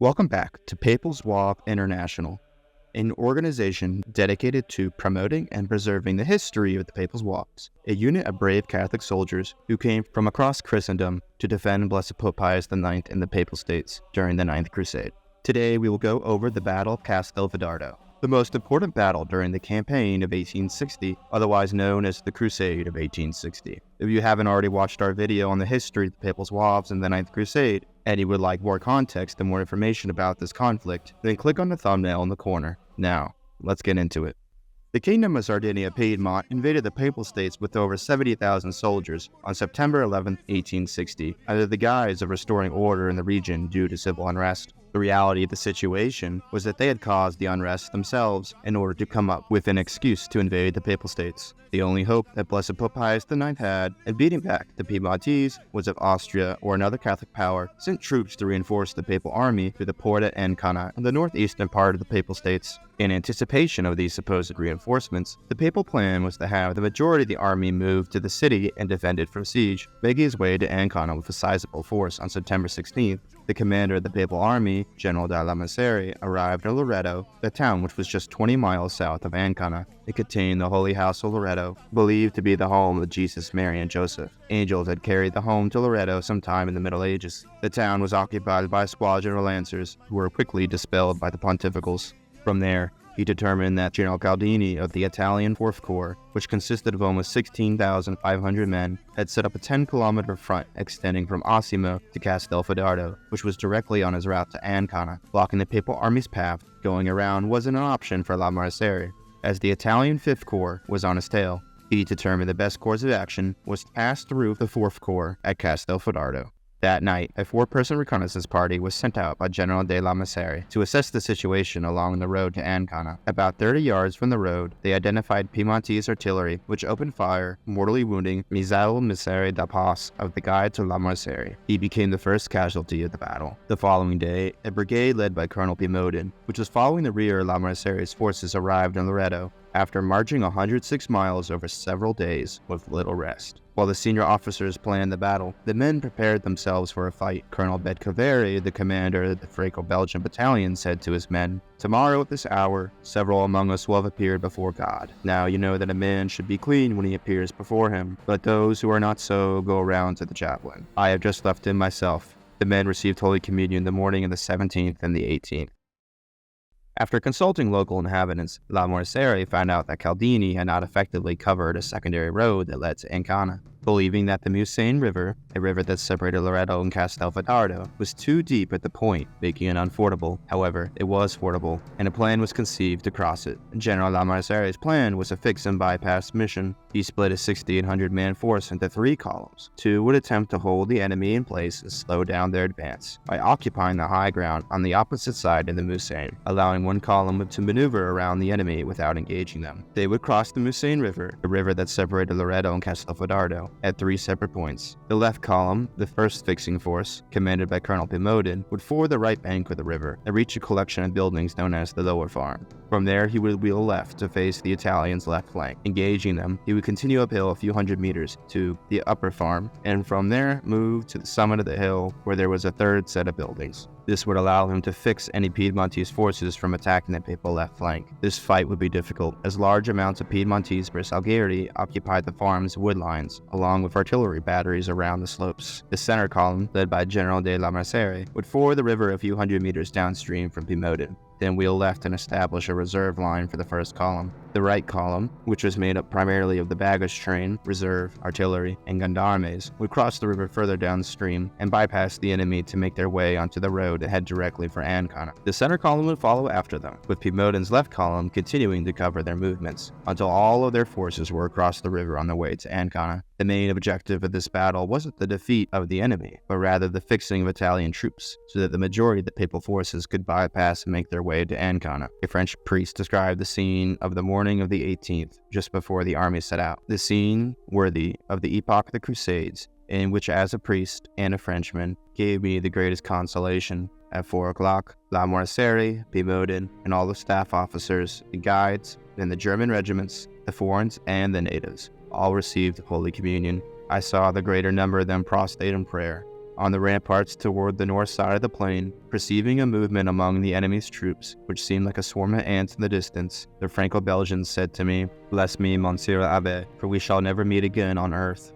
Welcome back to Papal Zouave International, an organization dedicated to promoting and preserving the history of the Papal Zouaves, a unit of brave Catholic soldiers who came from across Christendom to defend Blessed Pope Pius IX in the Papal States during the 9th Crusade. Today we will go over the Battle of Castelfidardo, the most important battle during the campaign of 1860, otherwise known as the Crusade of 1860. If you haven't already watched our video on the history of the Papal Zouaves and the 9th Crusade, and you would like more context and more information about this conflict, then click on the thumbnail in the corner. Now, let's get into it. The Kingdom of Sardinia-Piedmont invaded the Papal States with over 70,000 soldiers on September 11, 1860, under the guise of restoring order in the region due to civil unrest. The reality of the situation was that they had caused the unrest themselves in order to come up with an excuse to invade the Papal States. The only hope that Blessed Pope Pius IX had in beating back the Piedmontese was if Austria or another Catholic power sent troops to reinforce the Papal army through the Porta Ancona in the northeastern part of the Papal States. In anticipation of these supposed reinforcements, the Papal plan was to have the majority of the army move to the city and defend it from siege, making his way to Ancona with a sizable force on September 16th. The commander of the Papal army, General de Massacre, arrived in Loreto, the town which was just 20 miles south of Ancona. It contained the Holy House of Loreto, believed to be the home of Jesus, Mary, and Joseph. Angels had carried the home to Loreto sometime in the Middle Ages. The town was occupied by a squadron of lancers, who were quickly dispelled by the pontificals. From there, he determined that General Caldini of the Italian 4th Corps, which consisted of almost 16,500 men, had set up a 10-kilometer front extending from Osimo to Castelfidardo, which was directly on his route to Ancona. Blocking the Papal army's path, going around wasn't an option for Massacre, as the Italian 5th Corps was on his tail. He determined the best course of action was to pass through the 4th Corps at Castelfidardo. That night, a 4-person reconnaissance party was sent out by General de Massacre to assess the situation along the road to Ancona. About 30 yards from the road, they identified Piedmontese artillery, which opened fire, mortally wounding Misael Massacre da Paz of the guide to Massacre. He became the first casualty of the battle. The following day, a brigade led by Colonel Piedmont, which was following the rear of Massacre's forces, arrived in Loreto, after marching 106 miles over several days with little rest. While the senior officers planned the battle, the men prepared themselves for a fight. Colonel Bedcaveri, the commander of the Franco-Belgian battalion, said to his men, "Tomorrow at this hour, several among us will have appeared before God. Now you know that a man should be clean when he appears before him, but those who are not so go around to the chaplain. I have just left him myself." The men received Holy Communion the morning of the 17th and the 18th. After consulting local inhabitants, Massacre found out that Caldini had not effectively covered a secondary road that led to Ancona. Believing that the Musane River, a river that separated Loreto and Castelfidardo, was too deep at the point, making it unfordable. However, it was fordable, and a plan was conceived to cross it. General Massacre's plan was a fix and bypass mission. He split a 1,600-man force into 3 columns. 2 would attempt to hold the enemy in place and slow down their advance by occupying the high ground on the opposite side of the Musane, allowing 1 column to maneuver around the enemy without engaging them. They would cross the Musane River, the river that separated Loreto and Castelfidardo, at 3 separate points. The left column, the first fixing force, commanded by Colonel Piedmont, would ford the right bank of the river and reach a collection of buildings known as the Lower Farm. From there, he would wheel left to face the Italians' left flank. Engaging them, he would continue uphill a few hundred meters to the Upper Farm, and from there move to the summit of the hill where there was a 3rd set of buildings. This would allow him to fix any Piedmontese forces from attacking the Papal left flank. This fight would be difficult, as large amounts of Piedmontese bersaglieri occupied the farm's wood lines, along with artillery batteries around the slopes. The center column, led by General de Massacre, would ford the river a few hundred meters downstream from Piedmont, then wheel left and establish a reserve line for the first column. The right column, which was made up primarily of the baggage train, reserve, artillery, and gendarmes, would cross the river further downstream and bypass the enemy to make their way onto the road and head directly for Ancona. The center column would follow after them, with Piedmont's left column continuing to cover their movements until all of their forces were across the river on their way to Ancona. The main objective of this battle wasn't the defeat of the enemy, but rather the fixing of Italian troops, so that the majority of the Papal forces could bypass and make their way to Ancona. A French priest described the scene of the morning of the 18th, just before the army set out. The scene worthy of the epoch of the Crusades, in which as a priest and a Frenchman gave me the greatest consolation. At 4 o'clock, Massacre, Piedmont, and all the staff officers, the guides, and the German regiments, the foreigners, and the natives all received Holy Communion. I saw the greater number of them prostrate in prayer. On the ramparts toward the north side of the plain, perceiving a movement among the enemy's troops, which seemed like a swarm of ants in the distance, the Franco-Belgians said to me, "Bless me, Monsieur l'Abbé, for we shall never meet again on earth."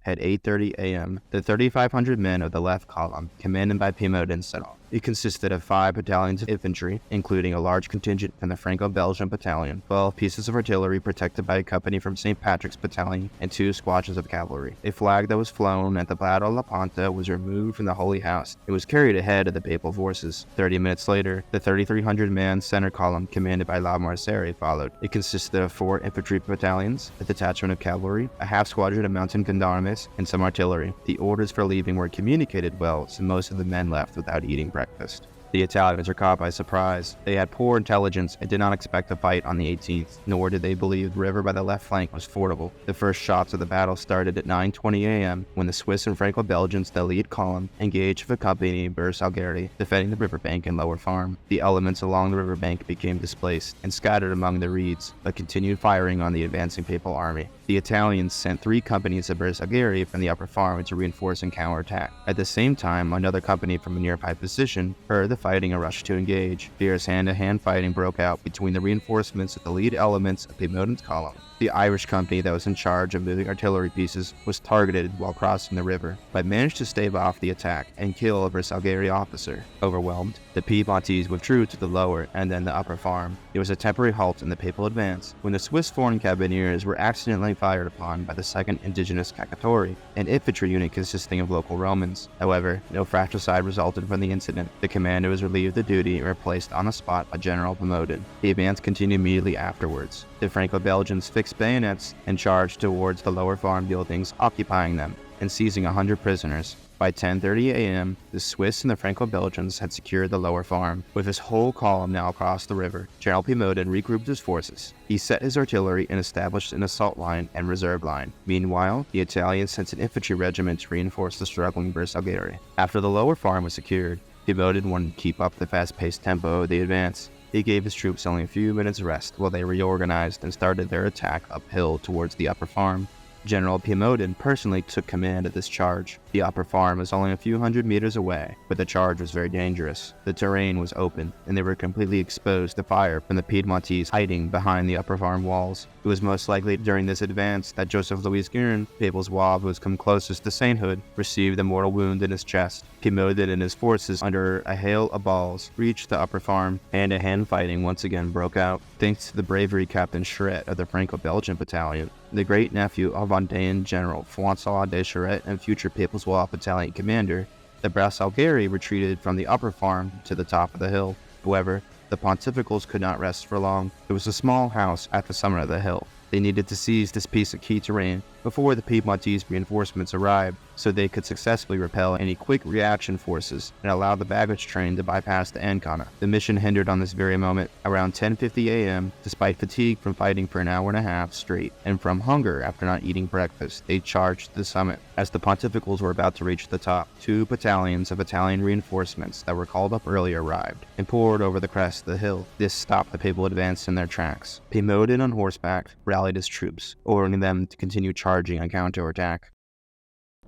At 8:30 a.m., the 3,500 men of the left column, commanded by Piedmont, set off. It consisted of 5 battalions of infantry, including a large contingent from the Franco-Belgian battalion, 12 pieces of artillery protected by a company from St. Patrick's battalion, and 2 squadrons of cavalry. A flag that was flown at the Battle of La Ponta was removed from the Holy House. It was carried ahead of the papal forces. 30 minutes later, the 3,300-man center column, commanded by La Massacre, followed. It consisted of 4 infantry battalions, a detachment of cavalry, a half squadron of mountain gendarmes, and some artillery. The orders for leaving were communicated well, so most of the men left without eating breakfast. The Italians were caught by surprise. They had poor intelligence and did not expect a fight on the 18th, nor did they believe the river by the left flank was fordable. The first shots of the battle started at 9:20 a.m. when the Swiss and Franco-Belgians, the lead column, engaged with a company in Bersaglieri, defending the riverbank and lower farm. The elements along the riverbank became displaced and scattered among the reeds, but continued firing on the advancing papal army. The Italians sent 3 companies of Bersaglieri from the upper farm to reinforce and counterattack. At the same time, another company from a nearby position heard the fighting and rushed to engage. Fierce hand-to-hand fighting broke out between the reinforcements of the lead elements of Piedmont's column. The Irish company that was in charge of moving artillery pieces was targeted while crossing the river, but managed to stave off the attack and kill a Bersaglieri officer. Overwhelmed, the Piedmontese withdrew to the lower and then the upper farm. There was a temporary halt in the papal advance when the Swiss foreign carbineers were accidentally fired upon by the 2nd Indigenous Cacciatori, an infantry unit consisting of local Romans. However, no fratricide resulted from the incident. The commander was relieved of duty and replaced on the spot by General Piedmont. The advance continued immediately afterwards. The Franco-Belgians fixed bayonets and charged towards the lower farm buildings, occupying them and seizing 100 prisoners. By 10:30 a.m., the Swiss and the Franco-Belgians had secured the lower farm. With his whole column now across the river, General Piedmont regrouped his forces. He set his artillery and established an assault line and reserve line. Meanwhile, the Italians sent an infantry regiment to reinforce the struggling Bersaglieri. After the lower farm was secured, Piedmont wanted to keep up the fast-paced tempo of the advance. He gave his troops only a few minutes rest while they reorganized and started their attack uphill towards the upper farm. General Piedmont personally took command of this charge. The upper farm was only a few hundred meters away, but the charge was very dangerous. The terrain was open, and they were completely exposed to fire from the Piedmontese hiding behind the upper farm walls. It was most likely during this advance that Joseph Louis Guerin, Papal Zouave, who was come closest to sainthood, received a mortal wound in his chest. Piedmont and his forces, under a hail of balls, reached the upper farm. Hand-to-hand fighting once again broke out, thanks to the bravery Captain Charette of the Franco-Belgian battalion. The great-nephew of Vendéan General François de Charette and future Papal Zouave battalion commander, the Bersaglieri retreated from the upper farm to the top of the hill. However, the pontificals could not rest for long. There was a small house at the summit of the hill. They needed to seize this piece of key terrain before the Piedmontese reinforcements arrived, so they could successfully repel any quick reaction forces and allow the baggage train to bypass the Ancona. The mission hindered on this very moment. Around 10:50 a.m., despite fatigue from fighting for an hour and a half straight and from hunger after not eating breakfast, they charged the summit. As the pontificals were about to reach the top, 2 battalions of Italian reinforcements that were called up earlier arrived and poured over the crest of the hill. This stopped the papal advance in their tracks. Piedmont on horseback rallied his troops, ordering them to continue charging on counterattack.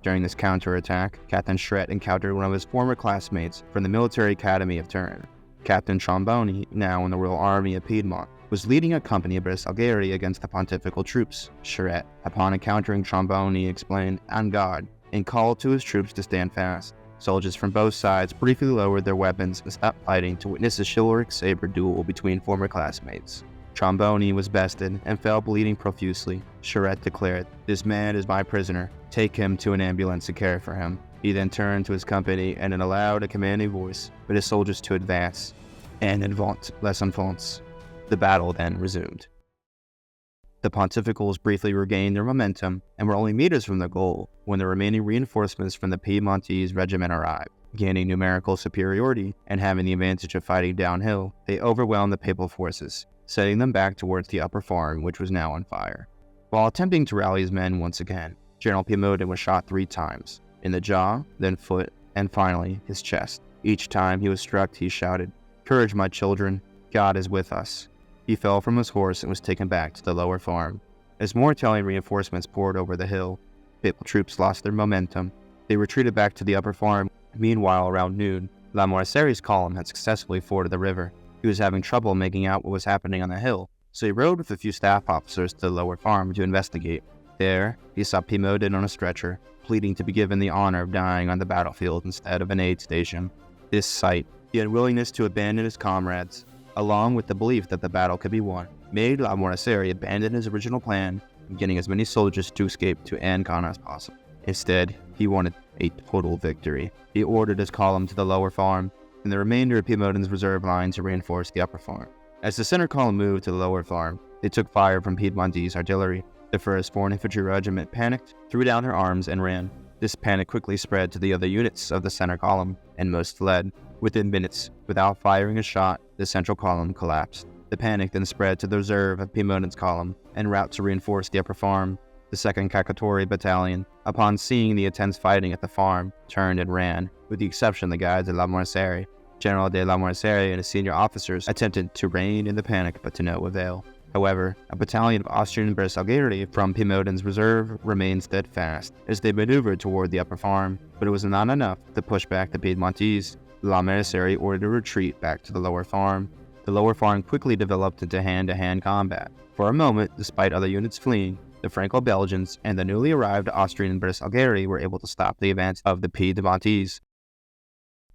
During this counterattack, Captain Charette encountered one of his former classmates from the military academy of Turin. Captain Tromboni, now in the Royal Army of Piedmont, was leading a company of Bersaglieri against the pontifical troops. Charette, upon encountering Tromboni, explained, "En garde," and called to his troops to stand fast. Soldiers from both sides briefly lowered their weapons and stopped fighting to witness a chivalric saber duel between former classmates. Tromboni was bested and fell bleeding profusely. Charette declared, "This man is my prisoner. Take him to an ambulance to care for him." He then turned to his company and in a loud and commanding voice bid his soldiers to advance. En avant, les enfants. The battle then resumed. The pontificals briefly regained their momentum and were only meters from their goal when the remaining reinforcements from the Piedmontese regiment arrived. Gaining numerical superiority and having the advantage of fighting downhill, they overwhelmed the papal forces, setting them back towards the upper farm, which was now on fire. While attempting to rally his men once again, General Piedmont was shot 3 times, in the jaw, then foot, and finally his chest. Each time he was struck, he shouted, "Courage, my children, God is with us." He fell from his horse and was taken back to the lower farm. As more Italian reinforcements poured over the hill, papal troops lost their momentum They retreated back to the upper farm. Meanwhile, around noon, Lamoriciere's column had successfully forded the river. He was having trouble making out what was happening on the hill, so he rode with a few staff officers to the lower farm to investigate. There, he saw Piedmont on a stretcher, pleading to be given the honor of dying on the battlefield instead of an aid station. This sight, the unwillingness to abandon his comrades, along with the belief that the battle could be won, made Lamoriciere abandon his original plan of getting as many soldiers to escape to Ancona as possible. Instead, he wanted a total victory. He ordered his column to the lower farm, and the remainder of Piedmont's reserve line to reinforce the upper farm. As the center column moved to the lower farm, they took fire from Piedmontese artillery. The 1st Foreign Infantry Regiment panicked, threw down their arms, and ran. This panic quickly spread to the other units of the center column, and most fled. Within minutes, without firing a shot, the central column collapsed. The panic then spread to the reserve of Piedmont's column, en route to reinforce the upper farm. The 2nd Cacciatori Battalion, upon seeing the intense fighting at the farm, turned and ran, with the exception of the guides of Lamoriciere. General de Lamoriciere and his senior officers attempted to rein in the panic, but to no avail. However, a battalion of Austrian bersaglieri from Piedmont's reserve remained steadfast as they maneuvered toward the upper farm, but it was not enough to push back the Piedmontese. Lamoriciere ordered a retreat back to the lower farm. The lower farm quickly developed into hand-to-hand combat. For a moment, despite other units fleeing, the Franco-Belgians and the newly arrived Austrian bersaglieri were able to stop the advance of the Piedmontese.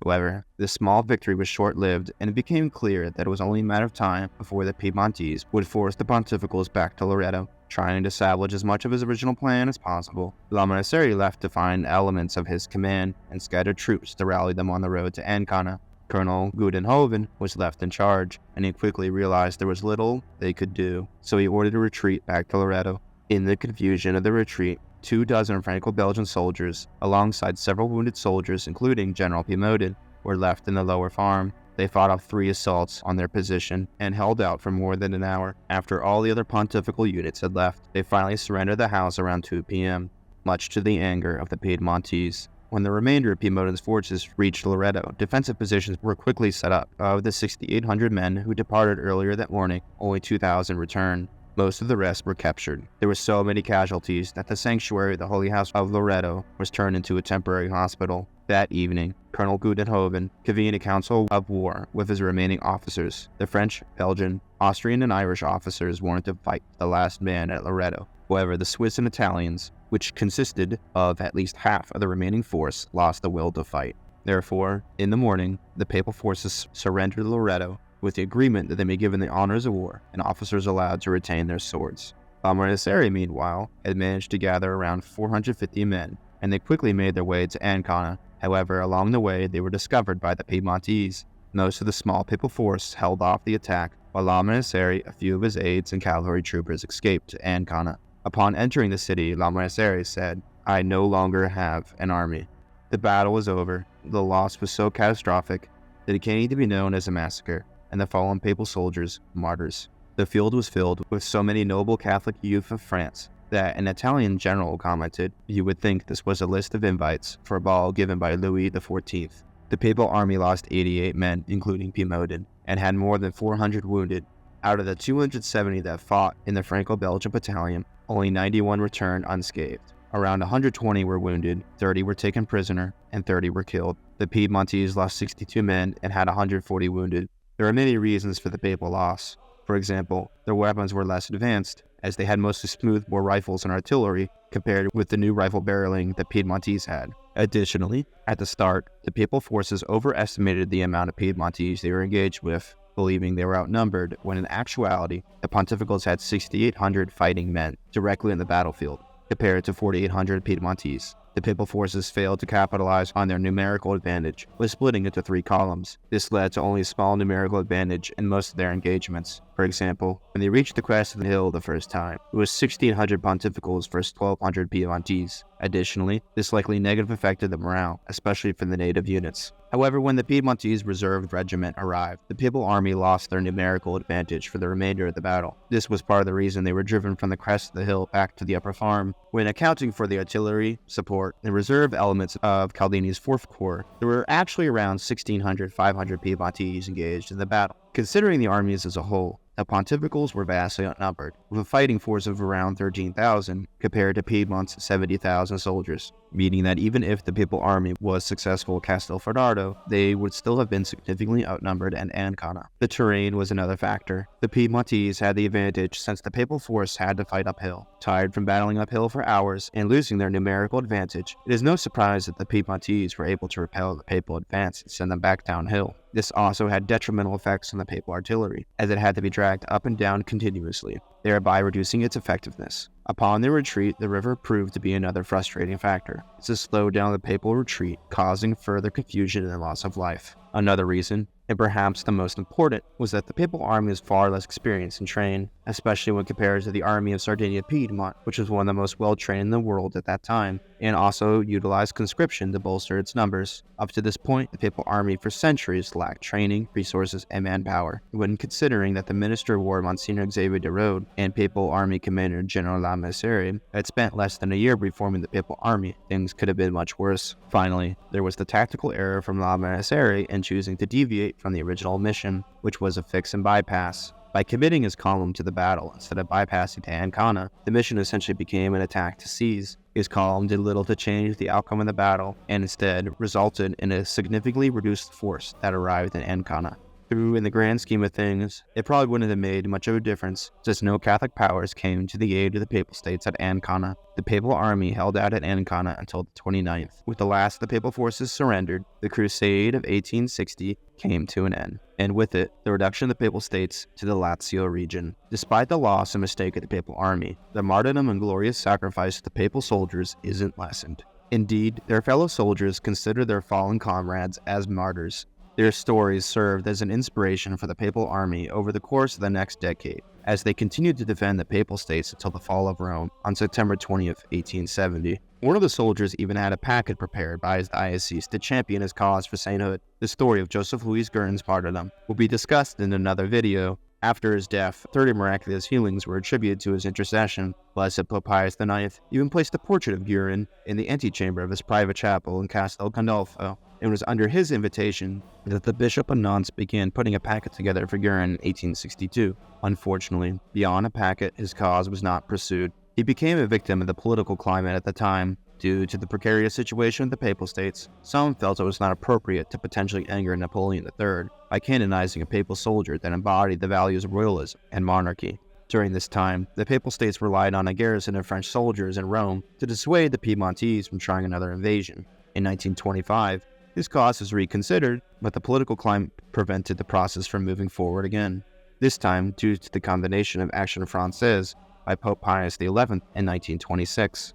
However, this small victory was short-lived, and it became clear that it was only a matter of time before the Piedmontese would force the Pontificals back to Loreto. Trying to salvage as much of his original plan as possible, Lamoriciere left to find elements of his command and scattered troops to rally them on the road to Ancona. Colonel Gudenhoven was left in charge, and he quickly realized there was little they could do, so he ordered a retreat back to Loreto. In the confusion of the retreat, 24 Franco-Belgian soldiers, alongside several wounded soldiers, including General Piedmont, were left in the lower farm. They fought off 3 assaults on their position and held out for more than an hour. After all the other pontifical units had left, they finally surrendered the house around 2 p.m., much to the anger of the Piedmontese. When the remainder of Piedmont's forces reached Loreto, defensive positions were quickly set up. Of the 6,800 men who departed earlier that morning, only 2,000 returned. Most of the rest were captured. There were so many casualties that the sanctuary of the Holy House of Loreto was turned into a temporary hospital. That evening, Colonel Gudenhoven convened a council of war with his remaining officers. The French, Belgian, Austrian, and Irish officers wanted to fight the last man at Loreto. However, the Swiss and Italians, which consisted of at least half of the remaining force, lost the will to fight. Therefore, in the morning, the papal forces surrendered Loreto, with the agreement that they be given the honors of war and officers allowed to retain their swords. Lamoriciere, meanwhile, had managed to gather around 450 men, and they quickly made their way to Ancona. However, along the way, they were discovered by the Piedmontese. Most of the small papal force held off the attack, while Lamoriciere, a few of his aides, and cavalry troopers escaped to Ancona. Upon entering the city, Lamoriciere said, "I no longer have an army." The battle was over. The loss was so catastrophic that it came to be known as a massacre, and the fallen papal soldiers, martyrs. The field was filled with so many noble Catholic youth of France that an Italian general commented, "You would think this was a list of invites for a ball given by Louis XIV. The papal army lost 88 men, including Piedmont, and had more than 400 wounded. Out of the 270 that fought in the Franco-Belgian battalion, only 91 returned unscathed. Around 120 were wounded, 30 were taken prisoner, and 30 were killed. The Piedmontese lost 62 men and had 140 wounded. There are many reasons for the papal loss. For example, their weapons were less advanced, as they had mostly smoothbore rifles and artillery compared with the new rifle barreling the Piedmontese had. Additionally, at the start, the papal forces overestimated the amount of Piedmontese they were engaged with, believing they were outnumbered, when in actuality, the pontificals had 6,800 fighting men directly in the battlefield, compared to 4,800 Piedmontese. The papal forces failed to capitalize on their numerical advantage by splitting into 3 columns. This led to only a small numerical advantage in most of their engagements. For example, when they reached the crest of the hill the first time, it was 1,600 pontificals versus 1,200 Piedmontese. Additionally, this likely negatively affected the morale, especially for the native units. However, when the Piedmontese reserve regiment arrived, the papal army lost their numerical advantage for the remainder of the battle. This was part of the reason they were driven from the crest of the hill back to the upper farm. When accounting for the artillery, support, and reserve elements of Caldini's 4th Corps, there were actually around 1,500 Piedmontese engaged in the battle. Considering the armies as a whole, the pontificals were vastly outnumbered, with a fighting force of around 13,000 compared to Piedmont's 70,000 soldiers, meaning that even if the papal army was successful at Castelfidardo, they would still have been significantly outnumbered at Ancona. The terrain was another factor. The Piedmontese had the advantage since the papal force had to fight uphill. Tired from battling uphill for hours and losing their numerical advantage, it is no surprise that the Piedmontese were able to repel the papal advance and send them back downhill. This also had detrimental effects on the papal artillery, as it had to be dragged up and down continuously, thereby reducing its effectiveness. Upon their retreat, the river proved to be another frustrating factor. This slowed down the papal retreat, causing further confusion and loss of life. Another reason, and perhaps the most important, was that the papal army was far less experienced and trained, especially when compared to the army of Sardinia-Piedmont, which was one of the most well-trained in the world at that time, and also utilized conscription to bolster its numbers. Up to this point, the papal army for centuries lacked training, resources, and manpower. When considering that the Minister of War, Monsignor Xavier de Rode, and papal army commander General Massacre had spent less than a year reforming the papal army, things could have been much worse. Finally, there was the tactical error from Massacre in choosing to deviate from the original mission, which was a fix and bypass. By committing his column to the battle instead of bypassing to Ancona, the mission essentially became an attack to seize. His column did little to change the outcome of the battle, and instead resulted in a significantly reduced force that arrived in Ancona. Through, in the grand scheme of things, it probably wouldn't have made much of a difference, since no Catholic powers came to the aid of the Papal States at Ancona. The papal army held out at Ancona until the 29th. With the last of the papal forces surrendered, the Crusade of 1860 came to an end, and with it, the reduction of the Papal States to the Lazio region. Despite the loss and mistake of the papal army, the martyrdom and glorious sacrifice of the papal soldiers isn't lessened. Indeed, their fellow soldiers consider their fallen comrades as martyrs. Their stories served as an inspiration for the papal army over the course of the next decade, as they continued to defend the papal states until the fall of Rome on September 20th, 1870. One of the soldiers even had a packet prepared by his diocese to champion his cause for sainthood. The story of Joseph Louis Guerin's martyrdom will be discussed in another video. After his death, 30 miraculous healings were attributed to his intercession. Blessed Pope Pius IX even placed a portrait of Guerin in the antechamber of his private chapel in Castel Gandolfo. It was under his invitation that the bishop and nuns began putting a packet together for Guerin in 1862. Unfortunately, beyond a packet, his cause was not pursued. He became a victim of the political climate at the time. Due to the precarious situation of the Papal States, some felt it was not appropriate to potentially anger Napoleon III by canonizing a papal soldier that embodied the values of royalism and monarchy. During this time, the Papal States relied on a garrison of French soldiers in Rome to dissuade the Piedmontese from trying another invasion. In 1925, his cause was reconsidered, but the political climate prevented the process from moving forward again, this time due to the condemnation of Action Française by Pope Pius XI in 1926.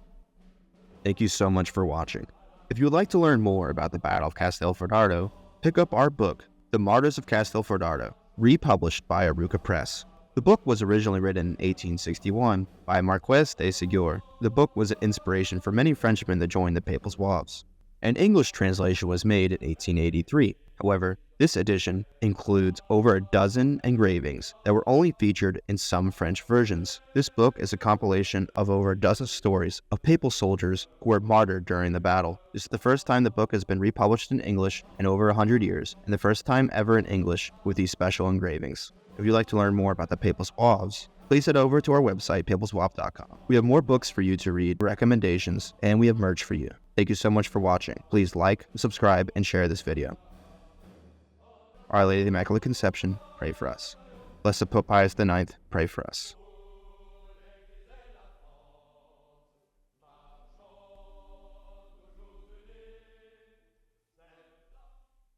Thank you so much for watching. If you would like to learn more about the Battle of Castelfidardo, pick up our book, The Martyrs of Castelfidardo, republished by Aruca Press. The book was originally written in 1861 by Marquis de Ségur. The book was an inspiration for many Frenchmen to join the Papal Zouaves. An English translation was made in 1883. However, this edition includes over a dozen engravings that were only featured in some French versions. This book is a compilation of over a dozen stories of papal soldiers who were martyred during the battle. This is the first time the book has been republished in English in over 100 years, and the first time ever in English with these special engravings. If you'd like to learn more about the Papal Zouaves, please head over to our website, papalzouave.com. We have more books for you to read, recommendations, and we have merch for you. Thank you so much for watching. Please like, subscribe, and share this video. Our Lady of the Immaculate Conception, pray for us. Blessed Pope Pius IX, pray for us.